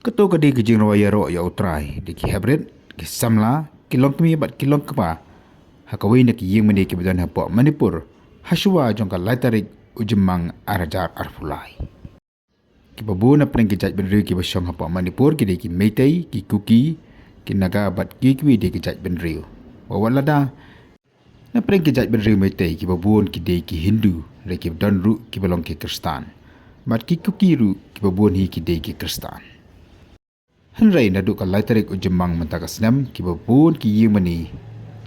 Ketua kedi kejing rawaya ro ya utrai di ki hybrid ki samla ki longkmi bat ki longkpa hakawai nak yeng meni ki badan hapo Manipur haswa jongka laitarik ujemang arajar arfulai ki babu na pren ki jaj benri ki basong hapo Manipur ki de ki Meitei ki Kuki ki naga bat ki de ki jaj benri wawalada na pren ki jaj benri Meitei ki babuon ki de ki Hindu re ki dan ru ki balong ki Kristan bat ki Kuki ru ki babuon hi ki de ki Kristan Henry naduk ka laitarik ujemang mentaka senam ki babun ki yimani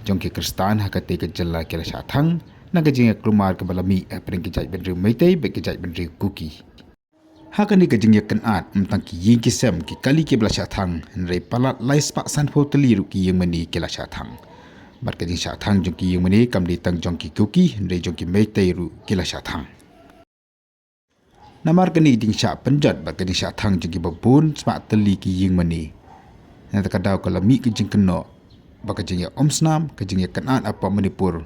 jong ki Kristan hakate ke jela ki la syathang naga jinga kelumar ke balami apring ki jaj benri Meitei be ki jaj benri Kuki hakani ke jinga kenat mentang ki yin ki sem ki kali ki bela syathang Henry palat lais pak san fo teliru ki yimani ki la syathang bar ke jing syathang jong ki yimani kam di tang jong ki Kuki Henry jong ki Meitei ru ki la syathang Namar kini ding syak penjat bak kini syak thang jeng ki babun semak teli ki ying mani. Nanti kadau kalau mi ke jeng kena bak jeng ya omsnam ke jeng ya kenat apa Manipur.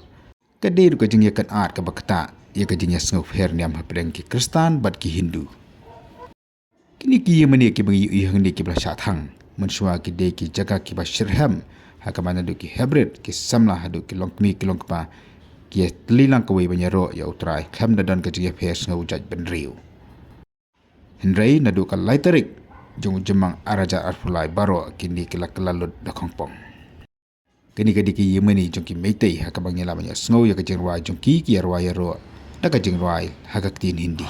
Kadir ke jeng ya kenat ke bakta ya ke jeng ya senguf her niam hapedang ki Kristan bat ki Hindu. Kini ki ying mani ki bagi ihang di ki belah syak thang. Mensua ki de ki jaga ki basyirham hakamana du ki hybrid ki samlah hadu ki longkmi ki longkpa ki telilang kawai banyaro ya utrai kham dadan ke jeng ya phes ngawujaj benriu. Henry naduk ka laitarik jong jemang araja arfulai baro kini kila kelalut da kongpong. Kini kadiki yemeni jong ki Meitei hakabang yala banyak snow ya kajeng ruai jong ki arwai ro da kajeng ruai hagaktin Hindi.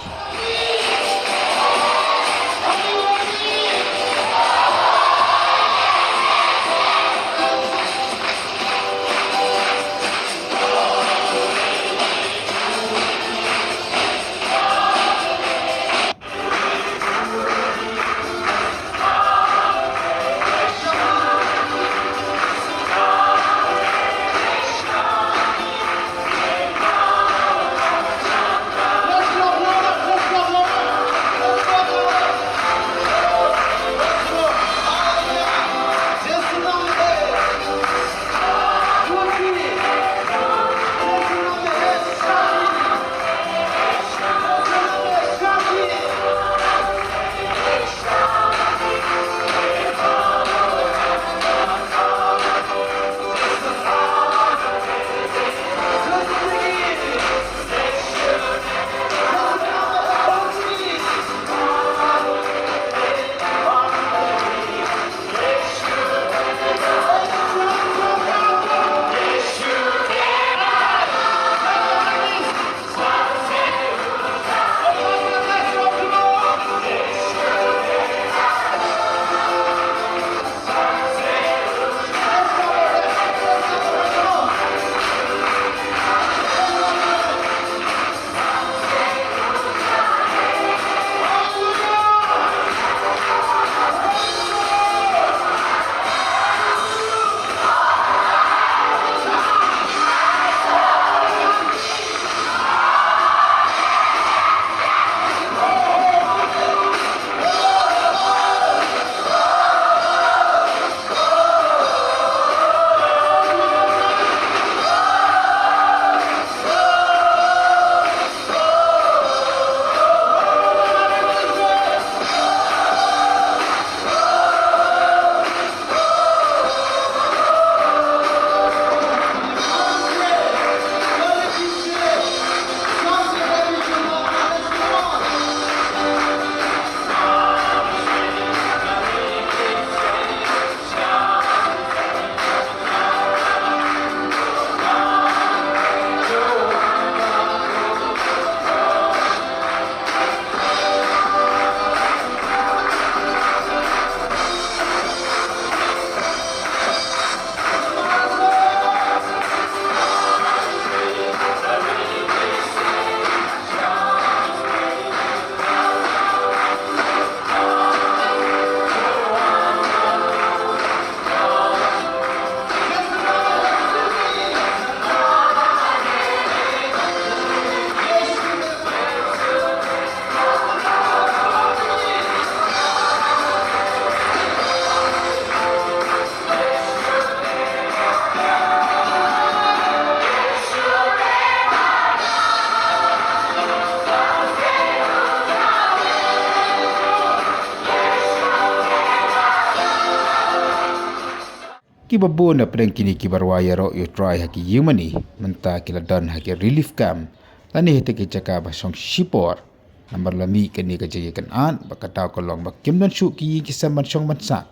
Kibabu na pedang kini kibarwaya ro yo try haki yumani menta kila don haki relief camp tani hete ke caka basong shipor nambar lami kini ke jaya kan an bakatau kolong bak kim don shu ki kisam ban song ban sa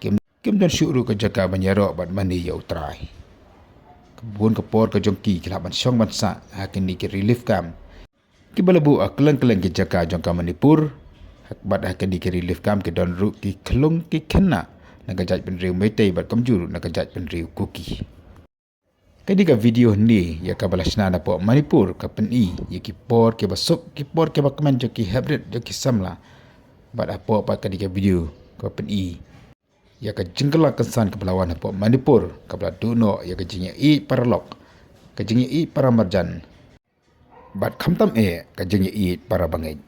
kim don shu ru ke jaka ban yaro bat mani yo try kebun kepor ke jongki kila ban song ban sa haki ni ke relief camp kibalabu aklang-klang ke jaka jongka Manipur hak bat haki ni ke relief camp ke don ru ki kelung ki kena nagajat penriu Meitei bat kamjuru nagajat penriu Kuki. Kadi ka video ni ya ka balasna na po Manipur ka peni ya ki por ke basuk ki por ke bakman jo ki hybrid jo ki samla bat apo pa kadi ka video ka peni ya ka jengkela kesan ke pelawan po Manipur ka bala duno ya ka jingya i paralok ka jingya i para marjan bat khamtam ka jingya i para bangej.